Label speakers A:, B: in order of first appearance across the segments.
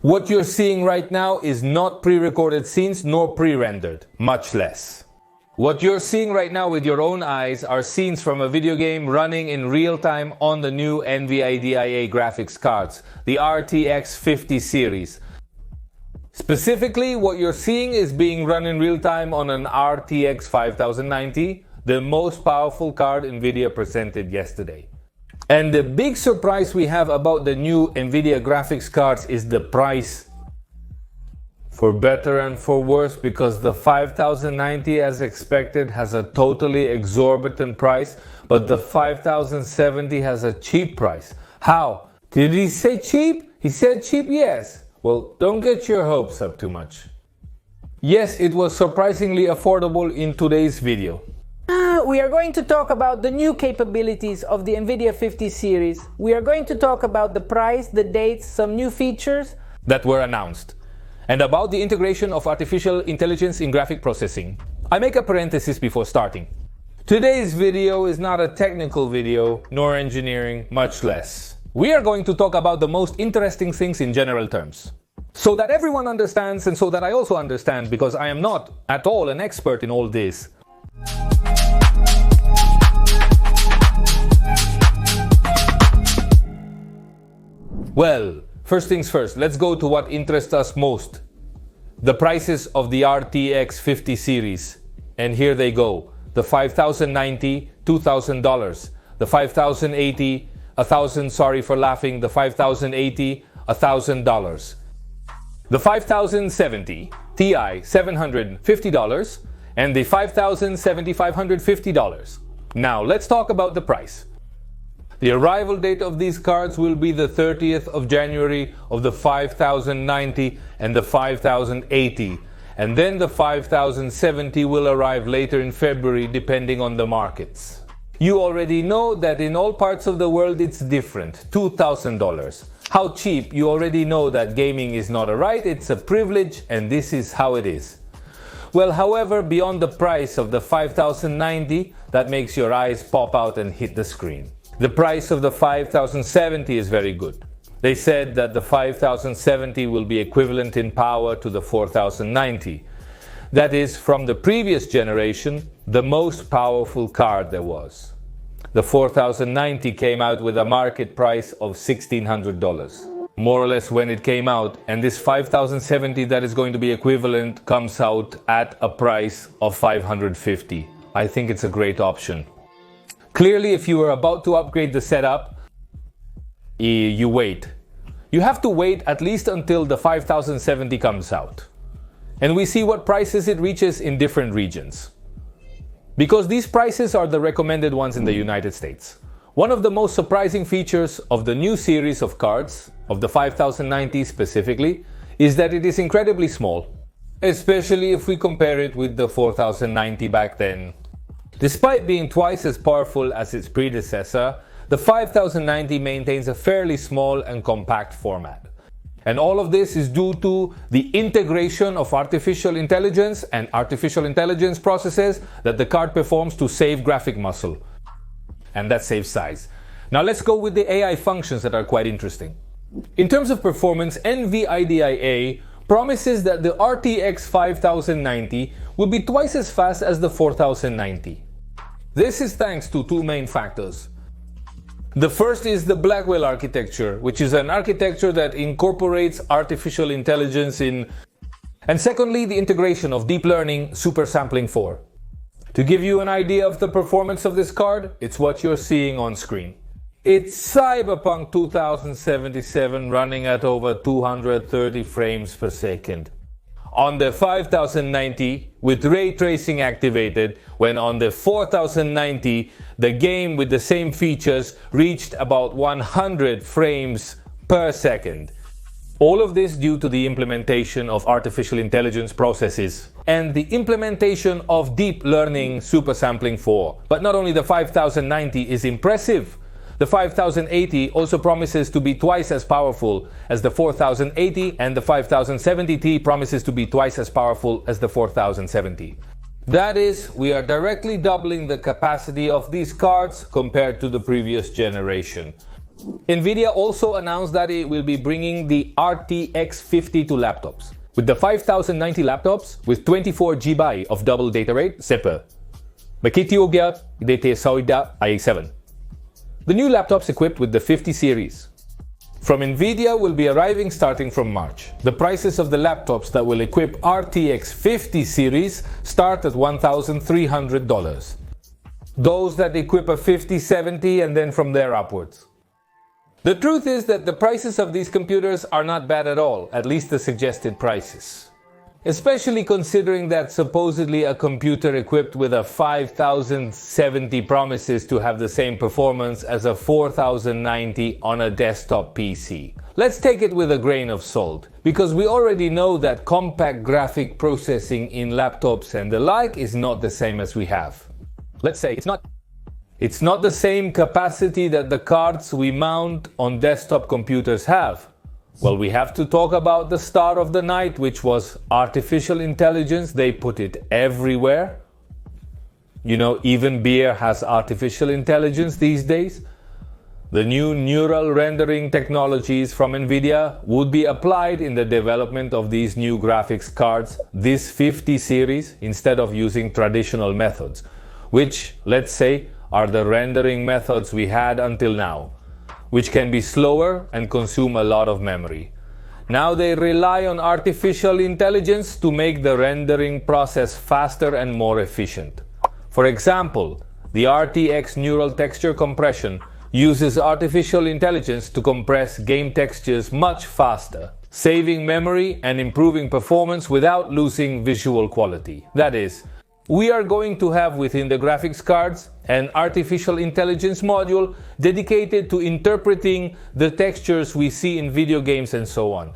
A: What you're seeing right now is not pre-recorded scenes nor pre-rendered, much less. What you're seeing right now with your own eyes are scenes from a video game running in real time on the new NVIDIA graphics cards, the RTX 50 series. Specifically, what you're seeing is being run in real time on an RTX 5090, the most powerful card NVIDIA presented yesterday. And the big surprise we have about the new NVIDIA graphics cards is the price. For better and for worse, because the 5090 as expected has a totally exorbitant price, but the 5070 has a cheap price. How? Did he say cheap? He said cheap, yes. Well, don't get your hopes up too much. Yes, it was surprisingly affordable in today's video.
B: We are going to talk about the new capabilities of the NVIDIA 50 series. We are going to talk about the price, the dates, some new features
A: that were announced, and about the integration of artificial intelligence in graphic processing. I make a parenthesis before starting. Today's video is not a technical video, nor engineering, much less. We are going to talk about the most interesting things in general terms, so that everyone understands and so that I also understand, because I am not at all an expert in all this. Well, first things first, let's go to what interests us most. The prices of the RTX 50 series. And here they go. The 5090, $2,000. The 5080, sorry for laughing, the 5080, $1,000. The 5070 Ti, $750. And the 5070, $550. Now, let's talk about the price. The arrival date of these cards will be the 30th of January of the 5090 and the 5080, and then the 5070 will arrive later in February depending on the markets. You already know that in all parts of the world it's different, $2,000. How cheap? You already know that gaming is not a right, it's a privilege, and this is how it is. Well, however, beyond the price of the 5090, that makes your eyes pop out and hit the screen. The price of the 5070 is very good. They said that the 5070 will be equivalent in power to the 4090. That is, from the previous generation, the most powerful card there was. The 4090 came out with a market price of $1,600, more or less when it came out, and this 5070 that is going to be equivalent comes out at a price of $550. I think it's a great option. Clearly, if you are about to upgrade the setup, you wait. You have to wait at least until the 5070 comes out. And we see what prices it reaches in different regions. Because these prices are the recommended ones in the United States. One of the most surprising features of the new series of cards, of the 5090 specifically, is that it is incredibly small. Especially if we compare it with the 4090 back then. Despite being twice as powerful as its predecessor, the 5090 maintains a fairly small and compact format. And all of this is due to the integration of artificial intelligence and artificial intelligence processes that the card performs to save graphic muscle. And that saves size. Now let's go with the AI functions that are quite interesting. In terms of performance, NVIDIA promises that the RTX 5090 will be twice as fast as the 4090. This is thanks to two main factors. The first is the Blackwell architecture, which is an architecture that incorporates artificial intelligence in, and secondly, the integration of deep learning supersampling 4. To give you an idea of the performance of this card, it's what you're seeing on screen. It's Cyberpunk 2077 running at over 230 frames per second. On the 5090 with ray tracing activated, when on the 4090 the game with the same features reached about 100 frames per second. All of this due to the implementation of artificial intelligence processes and the implementation of deep learning supersampling 4. But not only the 5090 is impressive, the 5080 also promises to be twice as powerful as the 4080, and the 5070T promises to be twice as powerful as the 4070. That is, we are directly doubling the capacity of these cards compared to the previous generation. NVIDIA also announced that it will be bringing the RTX 50 to laptops, with the 5090 laptops with 24 GB of double data rate, SEPA. Makitiogya dete Sauida i7. The new laptops equipped with the 50 series from NVIDIA will be arriving starting from March. The prices of the laptops that will equip RTX 50 series start at $1,300. Those that equip a 5070 and then from there upwards. The truth is that the prices of these computers are not bad at all, at least the suggested prices. Especially considering that supposedly a computer equipped with a 5070 promises to have the same performance as a 4090 on a desktop PC. Let's take it with a grain of salt, because we already know that compact graphic processing in laptops and the like is not the same as we have. Let's say it's not the same capacity that the cards we mount on desktop computers have. Well, we have to talk about the star of the night, which was artificial intelligence. They put it everywhere. You know, even beer has artificial intelligence these days. The new neural rendering technologies from NVIDIA would be applied in the development of these new graphics cards, this 50 series, instead of using traditional methods, which, let's say, are the rendering methods we had until now, which can be slower and consume a lot of memory. Now they rely on artificial intelligence to make the rendering process faster and more efficient. For example, the RTX neural texture compression uses artificial intelligence to compress game textures much faster, saving memory and improving performance without losing visual quality. That is, we are going to have within the graphics cards an artificial intelligence module dedicated to interpreting the textures we see in video games and so on.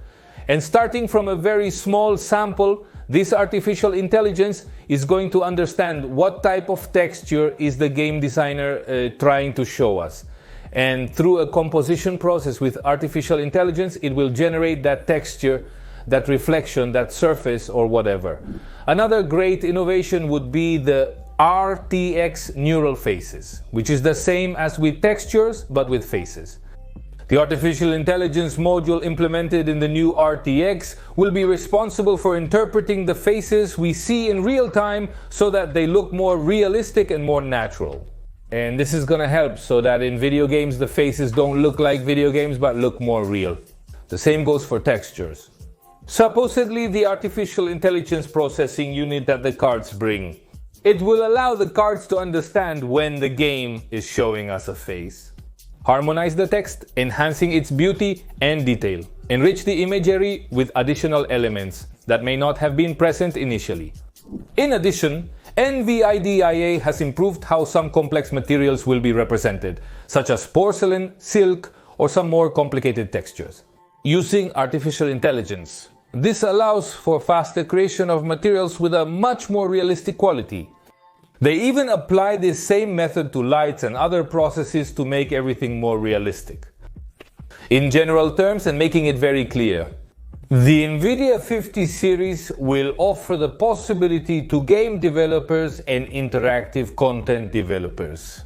A: And starting from a very small sample, this artificial intelligence is going to understand what type of texture is the game designer trying to show us. And through a composition process with artificial intelligence, it will generate that texture, that reflection, that surface, or whatever. Another great innovation would be the RTX neural faces, which is the same as with textures, but with faces. The artificial intelligence module implemented in the new RTX will be responsible for interpreting the faces we see in real time so that they look more realistic and more natural. And this is going to help so that in video games the faces don't look like video games but look more real. The same goes for textures. Supposedly the artificial intelligence processing unit that the cards bring. It will allow the cards to understand when the game is showing us a face. Harmonize the text, enhancing its beauty and detail. Enrich the imagery with additional elements that may not have been present initially. In addition, NVIDIA has improved how some complex materials will be represented, such as porcelain, silk, or some more complicated textures. Using artificial intelligence, this allows for faster creation of materials with a much more realistic quality. They even apply this same method to lights and other processes to make everything more realistic. In general terms, and making it very clear, the NVIDIA 50 series will offer the possibility to game developers and interactive content developers.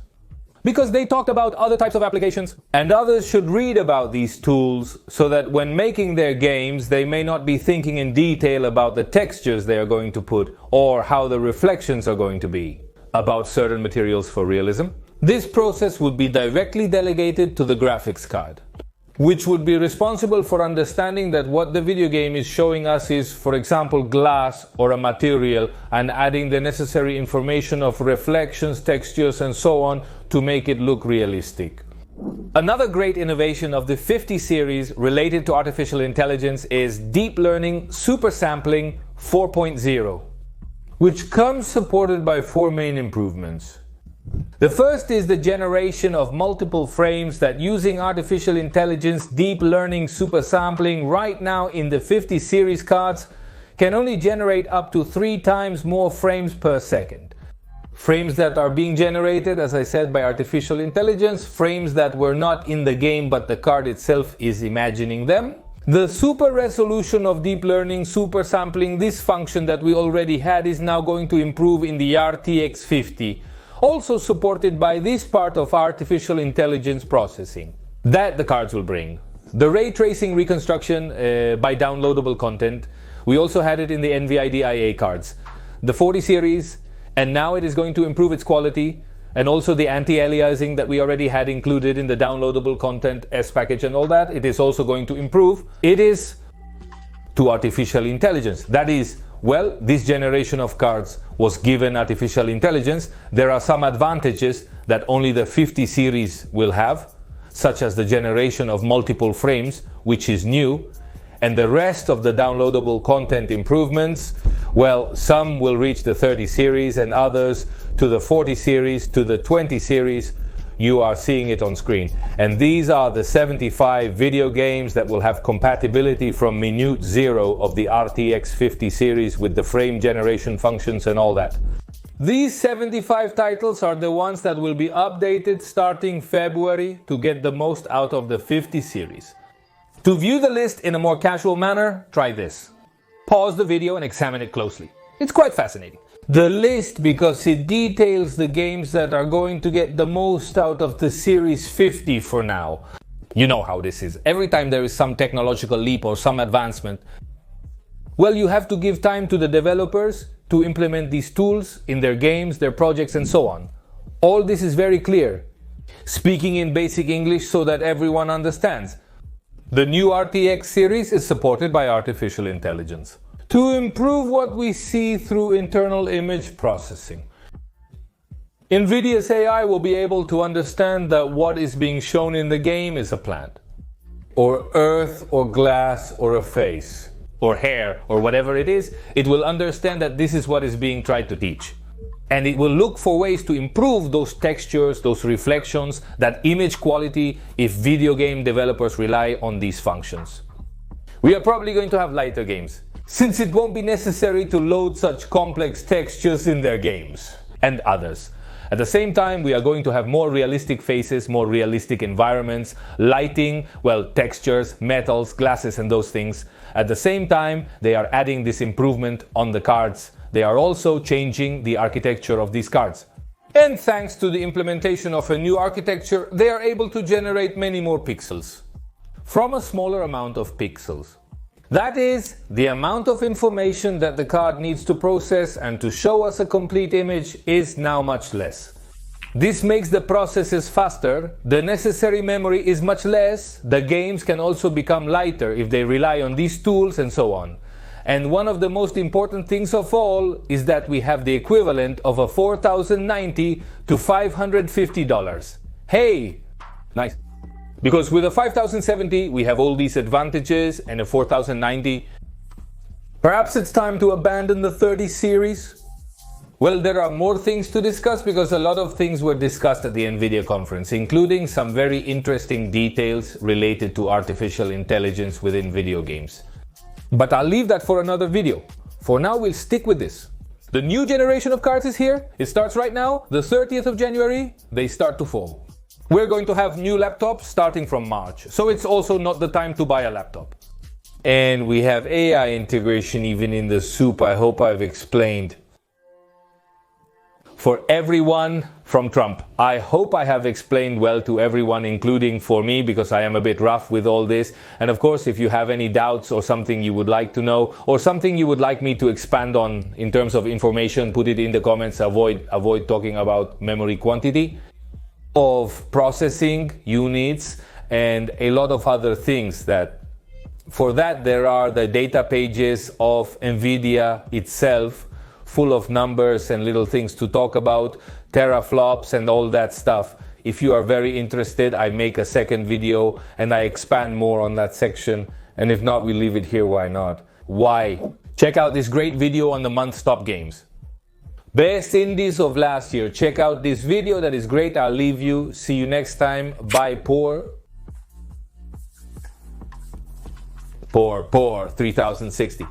A: Because they talked about other types of applications, and others should read about these tools so that when making their games they may not be thinking in detail about the textures they are going to put or how the reflections are going to be, about certain materials for realism. This process would be directly delegated to the graphics card, which would be responsible for understanding that what the video game is showing us is, for example, glass or a material, and adding the necessary information of reflections, textures, and so on to make it look realistic. Another great innovation of the 50 series related to artificial intelligence is Deep Learning Super Sampling 4.0, which comes supported by 4 main improvements. The first is the generation of multiple frames that, using artificial intelligence deep learning super sampling right now in the 50 series cards, can only generate up to 3 times more frames per second. Frames that are being generated, as I said, by artificial intelligence, frames that were not in the game but the card itself is imagining them. The super resolution of deep learning super sampling, this function that we already had, is now going to improve in the RTX 50. Also supported by this part of artificial intelligence processing. that the cards will bring. The ray tracing reconstruction by downloadable content, we also had it in the NVIDIA IA cards. The 40 series, and now it is going to improve its quality, and also the anti-aliasing that we already had included in the downloadable content S package and all that, it is also going to improve. It is to artificial intelligence. That is, well, this generation of cards was given artificial intelligence. There are some advantages that only the 50 series will have, such as the generation of multiple frames, which is new, and the rest of the downloadable content improvements, well, some will reach the 30 series and others to the 40 series, to the 20 series. You are seeing it on screen. And these are the 75 video games that will have compatibility from minute zero of the RTX 50 series with the frame generation functions and all that. These 75 titles are the ones that will be updated starting February to get the most out of the 50 series. To view the list in a more casual manner, try this. Pause the video and examine it closely. It's quite fascinating. The list, because it details the games that are going to get the most out of the Series 50 for now. You know how this is. Every time there is some technological leap or some advancement, well, you have to give time to the developers to implement these tools in their games, their projects, and so on. All this is very clear. Speaking in basic English so that everyone understands. The new RTX series is supported by artificial intelligence to improve what we see through internal image processing. NVIDIA's AI will be able to understand that what is being shown in the game is a plant, or earth, or glass, or a face, or hair, or whatever it is. It will understand that this is what is being tried to teach. And it will look for ways to improve those textures, those reflections, that image quality if video game developers rely on these functions. We are probably going to have lighter games, since it won't be necessary to load such complex textures in their games, and others. At the same time, we are going to have more realistic faces, more realistic environments, lighting, well, textures, metals, glasses, and those things. At the same time, they are adding this improvement on the cards. They are also changing the architecture of these cards. And thanks to the implementation of a new architecture, they are able to generate many more pixels from a smaller amount of pixels. That is, the amount of information that the card needs to process and to show us a complete image is now much less. This makes the processes faster, the necessary memory is much less, the games can also become lighter if they rely on these tools and so on. And one of the most important things of all is that we have the equivalent of a $4,090 to $550. Hey! Nice. Because with a 5070 we have all these advantages, and a 4090, perhaps it's time to abandon the 30 series? Well, there are more things to discuss because a lot of things were discussed at the NVIDIA conference, including some very interesting details related to artificial intelligence within video games. But I'll leave that for another video. For now, we'll stick with this. The new generation of cards is here. It starts right now, the 30th of January, they start to fall. We're going to have new laptops starting from March, so it's also not the time to buy a laptop. And we have AI integration even in the soup. I hope I've explained. For everyone from Trump. I hope I have explained well to everyone, including for me, because I am a bit rough with all this. And of course, if you have any doubts or something you would like to know, or something you would like me to expand on in terms of information, put it in the comments. Avoid talking about memory quantity, of processing units, and a lot of other things. That for that there are the data pages of NVIDIA itself, full of numbers and little things to talk about, teraflops and all that stuff. If you are very interested, I make a second video and I expand more on that section. And if not, we leave it here. Why not? Why? Check out this great video on the month top games. Best indies of last year. Check out this video, that is great. I'll leave you. See you next time. Bye. Poor 3060.